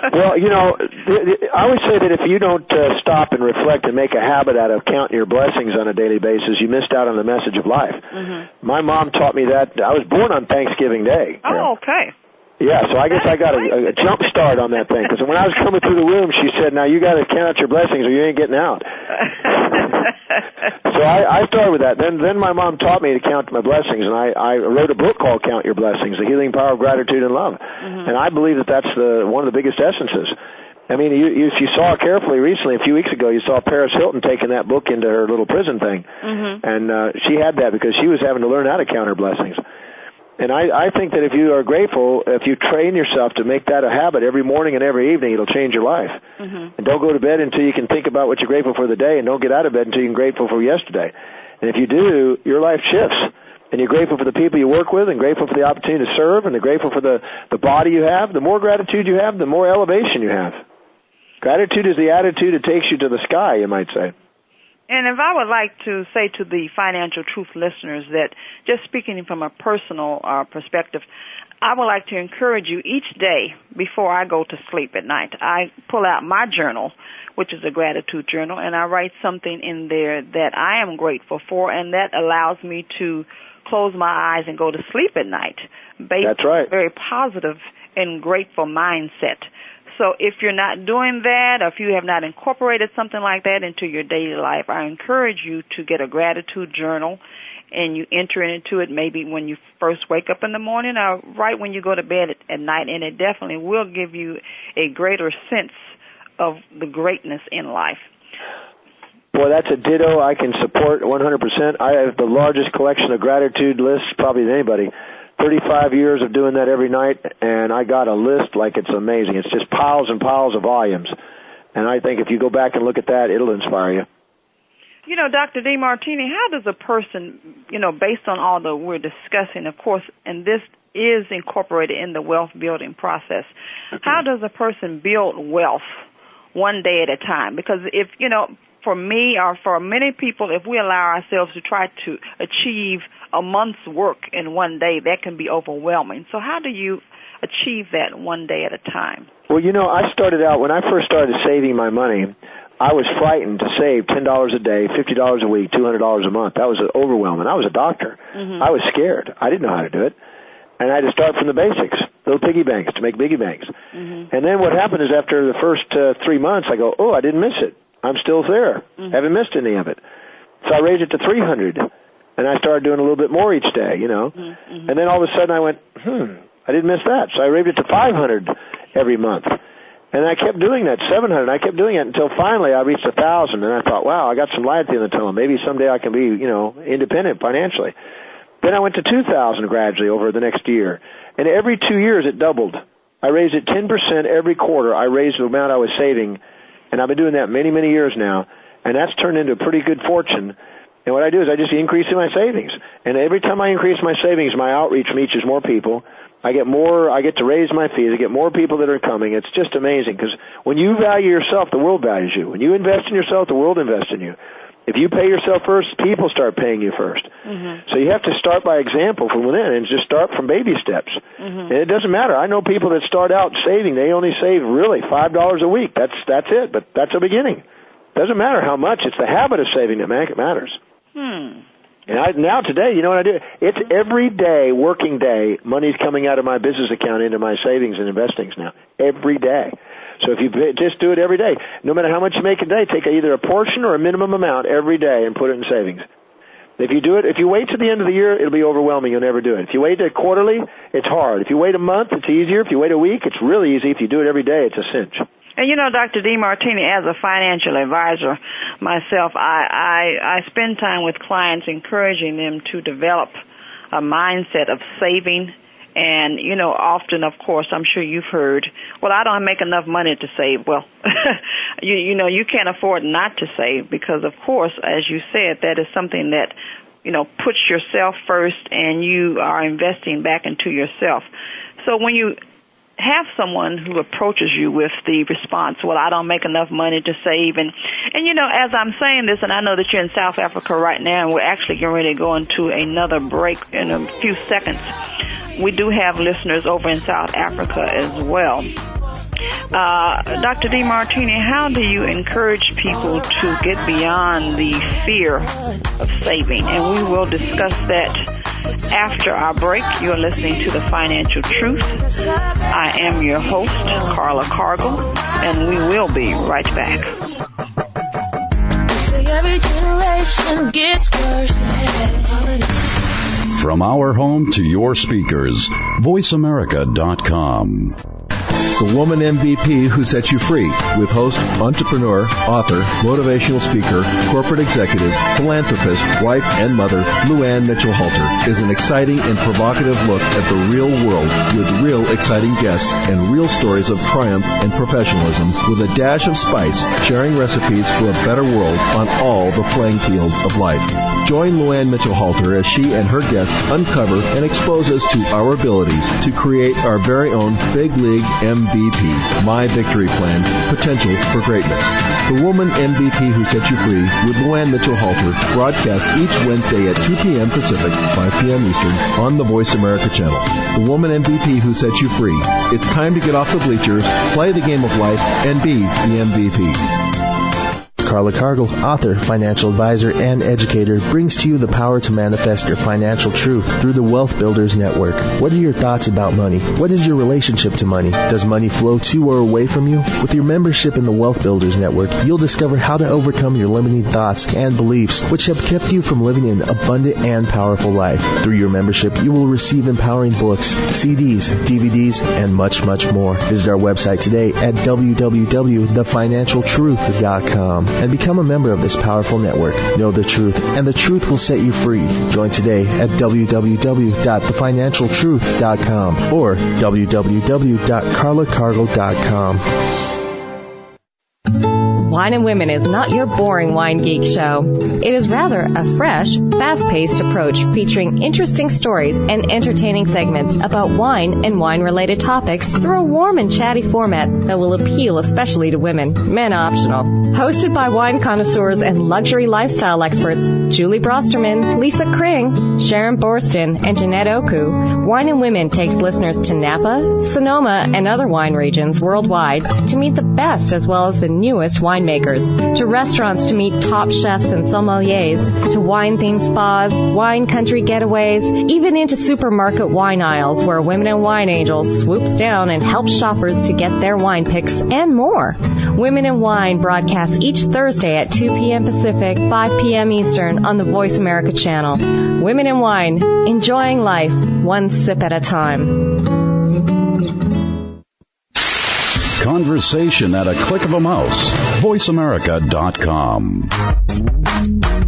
Well, I always say that if you don't stop and reflect and make a habit out of counting your blessings on a daily basis, you missed out on the message of life. My mom taught me that. I was born on Thanksgiving Day. Oh, okay. Yeah, so I guess I got a jump start on that thing. Because when I was coming through the room, she said, now you got to count your blessings or you ain't getting out. So I started with that. Then my mom taught me to count my blessings, and I wrote a book called Count Your Blessings, The Healing Power of Gratitude and Love. And I believe that that's one of the biggest essences. I mean, if you saw carefully recently, a few weeks ago, you saw Paris Hilton taking that book into her little prison thing. And she had that because she was having to learn how to count her blessings. And I think that if you are grateful, if you train yourself to make that a habit every morning and every evening, it'll change your life. And don't go to bed until you can think about what you're grateful for the day, and don't get out of bed until you're grateful for yesterday. And if you do, your life shifts. And you're grateful for the people you work with and grateful for the opportunity to serve and grateful for the body you have. The more gratitude you have, the more elevation you have. Gratitude is the attitude that takes you to the sky, you might say. And if I would like to say to the Financial Truth listeners that, just speaking from a personal perspective, I would like to encourage you each day before I go to sleep at night, I pull out my journal, which is a gratitude journal, and I write something in there that I am grateful for, and that allows me to close my eyes and go to sleep at night based on a very positive and grateful mindset. So if you're not doing that, or if you have not incorporated something like that into your daily life, I encourage you to get a gratitude journal, and you enter into it maybe when you first wake up in the morning or right when you go to bed at night, and it definitely will give you a greater sense of the greatness in life. Boy, that's a ditto I can support 100%. I have the largest collection of gratitude lists probably than anybody. 35 years of doing that every night, and I got a list like it's amazing. It's just piles and piles of volumes. And I think if you go back and look at that, it'll inspire you. You know, Dr. DeMartini, how does a person, based on all that we're discussing, of course, and this is incorporated in the wealth building process, how does a person build wealth one day at a time? Because if, for me or for many people, if we allow ourselves to try to achieve a month's work in one day, that can be overwhelming. So how do you achieve that one day at a time? Well, I started out, when I first started saving my money, I was frightened to save $10 a day, $50 a week, $200 a month. That was overwhelming. I was a doctor. Mm-hmm. I was scared. I didn't know how to do it. And I had to start from the basics, little piggy banks to make biggie banks. Mm-hmm. And then what happened is after the first 3 months, I go, I didn't miss it. I'm still there. Mm-hmm. Haven't missed any of it. So I raised it to 300, and I started doing a little bit more each day, Mm-hmm. And then all of a sudden I went, I didn't miss that. So I raised it to 500 every month. And I kept doing that, 700. I kept doing it until finally I reached 1,000, and I thought, wow, I got some light at the end of the tunnel. Maybe someday I can be, independent financially. Then I went to 2,000 gradually over the next year. And every 2 years it doubled. I raised it 10% every quarter. I raised the amount I was saving, and I've been doing that many, many years now. And that's turned into a pretty good fortune. And what I do is I just increase my savings. And every time I increase my savings, my outreach reaches more people. I get to raise my fees. I get more people that are coming. It's just amazing because when you value yourself, the world values you. When you invest in yourself, the world invests in you. If you pay yourself first, people start paying you first. Mm-hmm. So you have to start by example from within and just start from baby steps. Mm-hmm. And it doesn't matter. I know people that start out saving. They only save really $5 a week. That's it, but that's a beginning. Doesn't matter how much. It's the habit of saving that matters. And now today, you know what I do? It's every day, working day, money's coming out of my business account into my savings and investings now. Every day. So if you just do it every day, no matter how much you make a day, take either a portion or a minimum amount every day and put it in savings. If you do it, if you wait to the end of the year, it'll be overwhelming. You'll never do it. If you wait quarterly, it's hard. If you wait a month, it's easier. If you wait a week, it's really easy. If you do it every day, it's a cinch. And Dr. DeMartini, as a financial advisor myself, I spend time with clients encouraging them to develop a mindset of saving. And, often, of course, I'm sure you've heard, well, I don't make enough money to save. Well, you can't afford not to save because, of course, as you said, that is something that, puts yourself first and you are investing back into yourself. So when you have someone who approaches you with the response, well, I don't make enough money to save. And as I'm saying this, and I know that you're in South Africa right now, and we're actually getting ready to go into another break in a few seconds. We do have listeners over in South Africa as well. Dr. DeMartini, how do you encourage people to get beyond the fear of saving? And we will discuss that after our break. You're listening to The Financial Truth. I am your host, Carla Cargle, and we will be right back. Every generation gets worse. From our home to your speakers, VoiceAmerica.com. The Woman MVP Who Sets You Free, with host, entrepreneur, author, motivational speaker, corporate executive, philanthropist, wife, and mother, Luann Mitchell-Halter, is an exciting and provocative look at the real world with real exciting guests and real stories of triumph and professionalism with a dash of spice, sharing recipes for a better world on all the playing fields of life. Join Luann Mitchell-Halter as she and her guests uncover and expose us to our abilities to create our very own Big League MVP MVP, My Victory Plan, Potential for Greatness. The Woman MVP Who Set You Free with Luann Mitchell-Halter, broadcast each Wednesday at 2 p.m. Pacific, 5 p.m. Eastern, on the Voice America channel. The Woman MVP Who Set You Free. It's time to get off the bleachers, play the game of life, and be the MVP. Carla Cargle, author, financial advisor, and educator, brings to you the power to manifest your financial truth through the Wealth Builders Network. What are your thoughts about money? What is your relationship to money? Does money flow to or away from you? With your membership in the Wealth Builders Network, you'll discover how to overcome your limiting thoughts and beliefs, which have kept you from living an abundant and powerful life. Through your membership, you will receive empowering books, CDs, DVDs, and much, much more. Visit our website today at www.thefinancialtruth.com. and become a member of this powerful network. Know the truth, and the truth will set you free. Join today at www.thefinancialtruth.com or www.carlacargle.com. Wine and Women is not your boring wine geek show. It is rather a fresh, fast-paced approach featuring interesting stories and entertaining segments about wine and wine-related topics through a warm and chatty format that will appeal especially to women, men optional. Hosted by wine connoisseurs and luxury lifestyle experts Julie Brosterman, Lisa Kring, Sharon Borston, and Jeanette Oku, Wine and Women takes listeners to Napa, Sonoma, and other wine regions worldwide to meet the best as well as the newest winemakers, to restaurants to meet top chefs and sommeliers, to wine-themed spas, wine country getaways, even into supermarket wine aisles where Women in Wine Angel swoops down and helps shoppers to get their wine picks and more. Women in Wine broadcasts each Thursday at 2 p.m. Pacific, 5 p.m. Eastern on the Voice America channel. Women in Wine, enjoying life one sip at a time. Conversation at a click of a mouse. VoiceAmerica.com.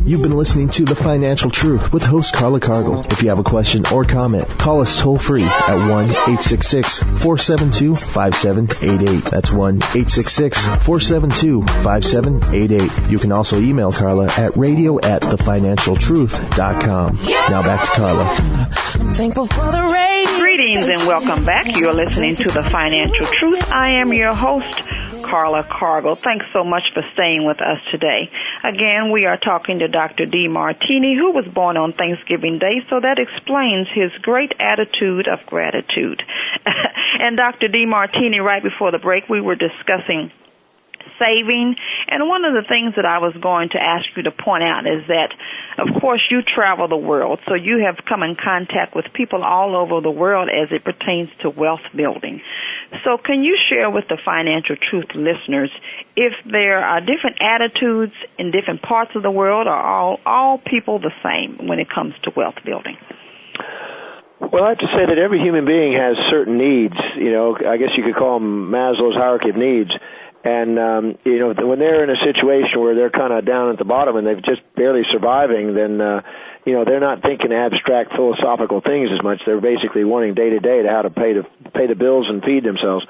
You've been listening to The Financial Truth with host Carla Cargle. If you have a question or comment, call us toll-free at 1-866-472-5788. That's 1-866-472-5788. You can also email Carla at radio@thefinancialtruth.com. Now back to Carla. Thankful for the radio. Greetings and welcome back. You're listening to The Financial Truth. I am your host, Carla Cargle. Thanks so much for staying with us today. Again, we are talking to Dr. DeMartini, who was born on Thanksgiving Day, so that explains his great attitude of gratitude. And Dr. DeMartini, right before the break, we were discussing saving, and one of the things that I was going to ask you to point out is that, of course, you travel the world, so you have come in contact with people all over the world as it pertains to wealth building. So can you share with the Financial Truth listeners if there are different attitudes in different parts of the world, or all people the same when it comes to wealth building? Well, I have to say that every human being has certain needs. You know, I guess you could call them Maslow's hierarchy of needs. And, you know, when they're in a situation where they're kind of down at the bottom and they're just barely surviving, then, you know, they're not thinking abstract philosophical things as much. They're basically wanting day to day to how to pay the bills and feed themselves.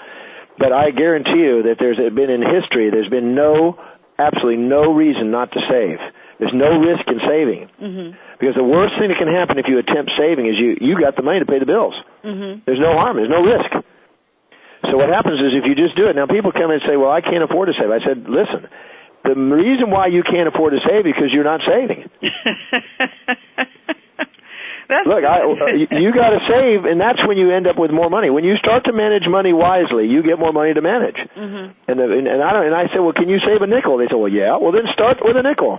But I guarantee you that there's been in history, there's been absolutely no reason not to save. There's no risk in saving. Mm-hmm. Because the worst thing that can happen if you attempt saving is you got the money to pay the bills. Mm-hmm. There's no harm. There's no risk. So what happens is if you just do it, now people come in and say, well, I can't afford to save. I said, listen, the reason why you can't afford to save is because you're not saving. Look, you got to save, and that's when you end up with more money. When you start to manage money wisely, you get more money to manage. Mm-hmm. And I said, well, can you save a nickel? They said, well, yeah. Well, then start with a nickel.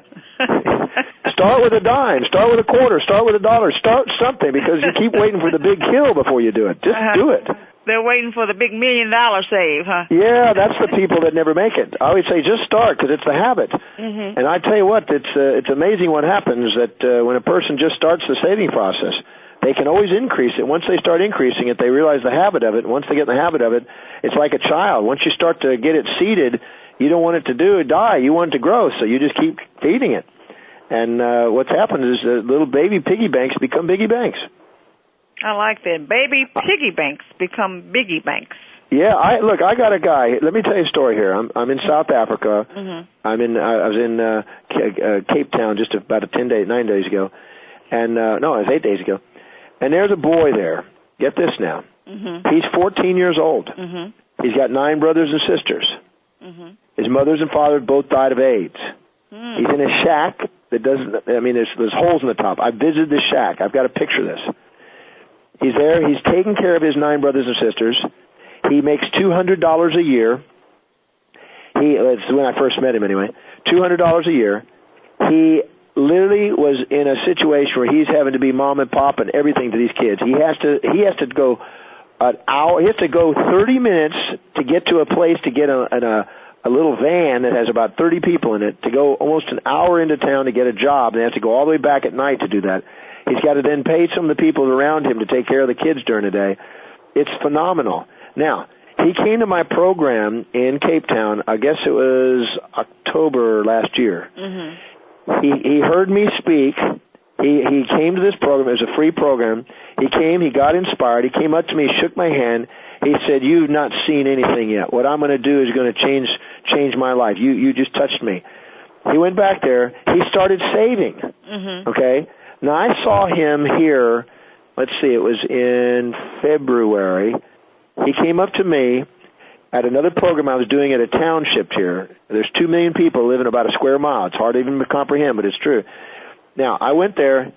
Start with a dime. Start with a quarter. Start with $1. Start something, because you keep waiting for the big kill before you do it. Just do it. They're waiting for the big $1 million save, huh? Yeah, that's the people that never make it. I always say just start, because it's the habit. Mm-hmm. And I tell you what, it's amazing what happens that when a person just starts the saving process, they can always increase it. Once they start increasing it, they realize the habit of it. Once they get in the habit of it, it's like a child. Once you start to get it seeded, you don't want it to die. You want it to grow, so you just keep feeding it. And what's happened is little baby piggy banks become biggie banks. I like that. Baby piggy banks become biggie banks. Yeah, I got a guy. Let me tell you a story here. I'm in South Africa. Mm-hmm. I was in Cape Town just about 9 days ago. And no, it was 8 days ago. And there's a boy there. Get this now. Mm-hmm. He's 14 years old. Mm-hmm. He's got 9 brothers and sisters. Mm-hmm. His mothers and father both died of AIDS. Mm. He's in a shack that doesn't, there's holes in the top. I visited this shack. I've got a picture of this. He's there. He's taking care of his 9 brothers and sisters. He makes $200 a year. It's when I first met him anyway. $200 a year. He literally was in a situation where he's having to be mom and pop and everything to these kids. He has to go an hour. He has to go 30 minutes to get to a place to get a little van that has about 30 people in it, to go almost an hour into town to get a job, and they have to go all the way back at night to do that. He's got to then pay some of the people around him to take care of the kids during the day. It's phenomenal. Now, he came to my program in Cape Town, I guess it was October last year. Mm-hmm. He heard me speak. He came to this program. It was a free program. He came, he got inspired. He came up to me, shook my hand. He said, "You've not seen anything yet. What I'm going to do is going to change my life. You just touched me." He went back there. He started saving. Mm-hmm. Okay? Now, I saw him here, let's see, it was in February. He came up to me at another program I was doing at a township here. There's 2 million people living about a square mile. It's hard to even comprehend, but it's true. Now, I went there.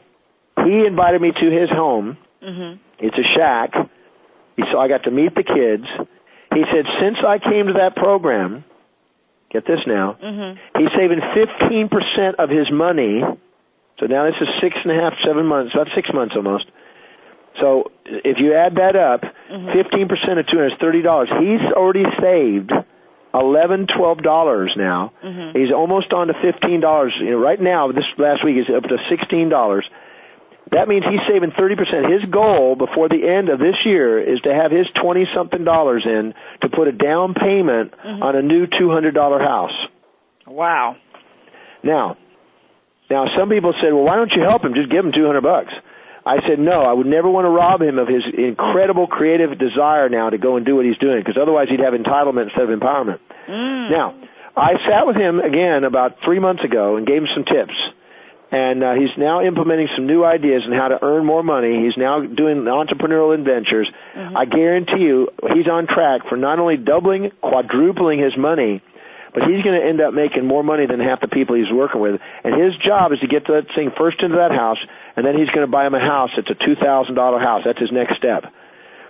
He invited me to his home. Mm-hmm. It's a shack. So I got to meet the kids. He said, since I came to that program, get this now, mm-hmm. he's saving 15% of his money. So now this is 6.5, 7 months, about 6 months almost. So if you add that up, mm-hmm. 15% of $200 is $30. He's already saved $11, $12 now. Mm-hmm. He's almost on to $15. Right now, this last week is up to $16. That means he's saving 30%. His goal before the end of this year is to have his $20-something in to put a down payment mm-hmm. on a new $200 house. Wow. Now, some people said, well, why don't you help him? Just give him $200. I said, no, I would never want to rob him of his incredible creative desire now to go and do what he's doing, because otherwise he'd have entitlement instead of empowerment. Mm. Now, I sat with him again about 3 months ago and gave him some tips. And he's now implementing some new ideas on how to earn more money. He's now doing entrepreneurial adventures. Mm-hmm. I guarantee you he's on track for not only doubling, quadrupling his money, but he's going to end up making more money than half the people he's working with. And his job is to get that thing first into that house, and then he's going to buy him a house that's a $2,000 house. That's his next step.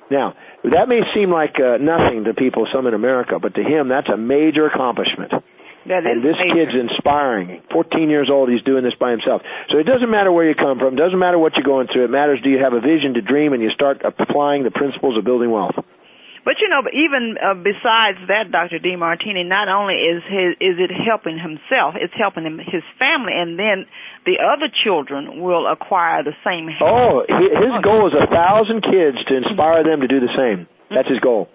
Now, that may seem like nothing to people, some in America, but to him, that's a major accomplishment. And this kid's inspiring. 14 years old, he's doing this by himself. So it doesn't matter where you come from. It doesn't matter what you're going through. It matters, do you have a vision to dream, and you start applying the principles of building wealth. But, but even besides that, Dr. DeMartini, not only is it helping himself, it's helping his family, and then the other children will acquire the same habit. Oh, his goal is 1,000 kids to inspire them to do the same. That's his goal.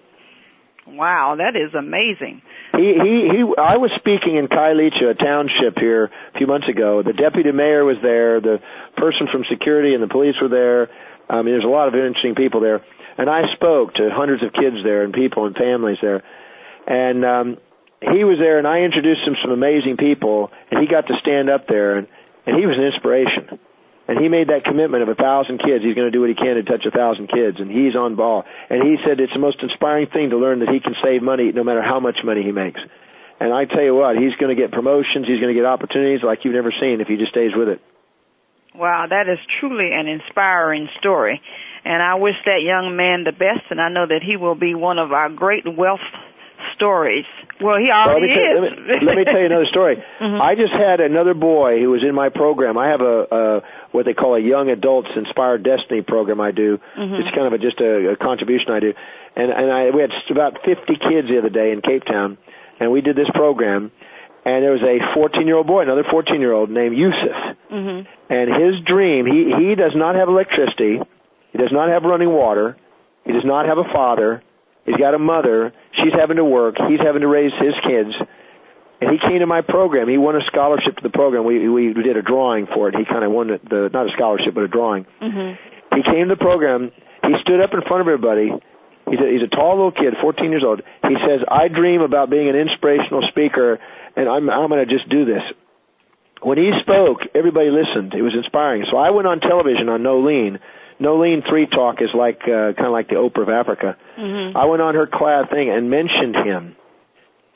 Wow, that is amazing. I was speaking in Kailicha, a township here, a few months ago. The deputy mayor was there. The person from security and the police were there. There's a lot of interesting people there. And I spoke to hundreds of kids there and people and families there. And he was there, and I introduced him to some amazing people, and he got to stand up there, and he was an inspiration. And he made that commitment of 1,000 kids. He's going to do what he can to touch 1,000 kids, and he's on ball. And he said it's the most inspiring thing to learn that he can save money no matter how much money he makes. And I tell you what, he's going to get promotions, he's going to get opportunities like you've never seen if he just stays with it. Wow, that is truly an inspiring story. And I wish that young man the best, and I know that he will be one of our great wealth stories. Well, he already is. Let me tell you another story. Mm-hmm. I just had another boy who was in my program. I have a what they call a Young Adults Inspired Destiny program I do. Mm-hmm. It's kind of just a contribution I do. And we had about 50 kids the other day in Cape Town, and we did this program. And there was a 14-year-old boy, another 14-year-old named Yusuf. Mm-hmm. And his dream, he does not have electricity. He does not have running water. He does not have a father. He's got a mother. She's having to work. He's having to raise his kids. And he came to my program. He won a scholarship to the program. We did a drawing for it. He kind of won not a scholarship, but a drawing. Mm-hmm. He came to the program. He stood up in front of everybody. He's a tall little kid, 14 years old. He says, I dream about being an inspirational speaker, and I'm going to just do this. When he spoke, everybody listened. It was inspiring. So I went on television on No Lean. No Lean 3 talk is like kind of like the Oprah of Africa. Mm-hmm. I went on her class thing and mentioned him,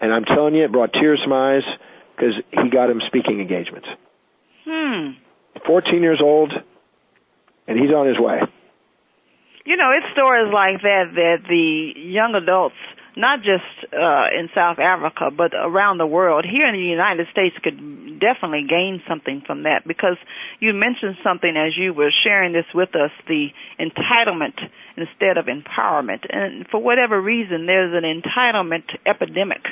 and I'm telling you, it brought tears to my eyes because he got him speaking engagements. 14 years old, and he's on his way. You know, it's stories like that the young adults, not just in South Africa, but around the world, here in the United States, could definitely gain something from that, because you mentioned something as you were sharing this with us, the entitlement instead of empowerment. And for whatever reason, there's an entitlement epidemic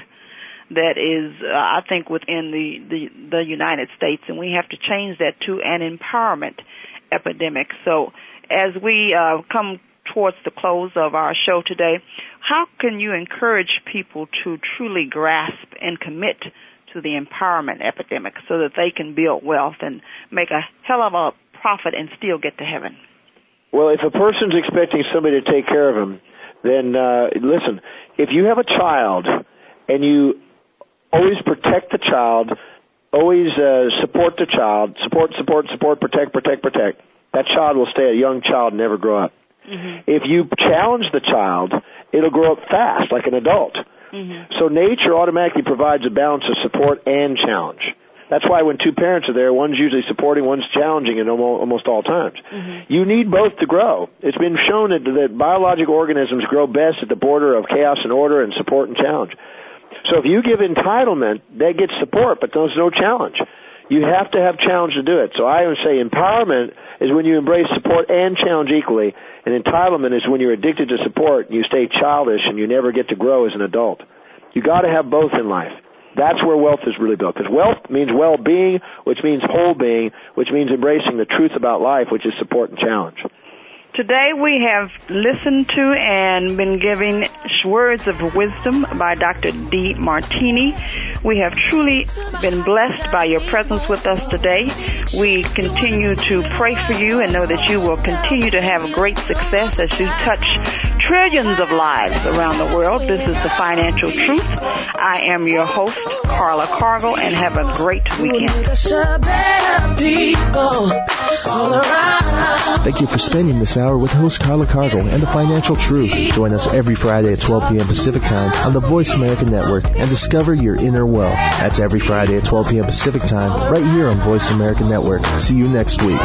that is, I think, within the United States, and we have to change that to an empowerment epidemic. So as we come towards the close of our show today, how can you encourage people to truly grasp and commit to the empowerment epidemic so that they can build wealth and make a hell of a profit and still get to heaven? Well, if a person's expecting somebody to take care of them, then listen, if you have a child and you always protect the child, always support the child, support, protect, that child will stay a young child and never grow up. Mm-hmm. If you challenge the child, it'll grow up fast, like an adult. Mm-hmm. So nature automatically provides a balance of support and challenge. That's why when two parents are there, one's usually supporting, one's challenging at almost all times. Mm-hmm. You need both to grow. It's been shown that biological organisms grow best at the border of chaos and order and support and challenge. So if you give entitlement, that gets support, but there's no challenge. You have to have challenge to do it. So I would say empowerment is when you embrace support and challenge equally, and entitlement is when you're addicted to support and you stay childish and you never get to grow as an adult. You got to have both in life. That's where wealth is really built, because wealth means well-being, which means whole being, which means embracing the truth about life, which is support and challenge. Today we have listened to and been giving words of wisdom by Dr. DeMartini. We have truly been blessed by your presence with us today. We continue to pray for you and know that you will continue to have great success as you touch trillions of lives around the world. This is The Financial Truth. I am your host, Carla Cargle, and have a great weekend. Thank you for spending this hour with host Carla Cargle and The Financial Truth. Join us every Friday at 12 p.m. Pacific Time on the Voice America Network and discover your inner wealth. That's every Friday at 12 p.m. Pacific Time right here on Voice America Network. See you next week.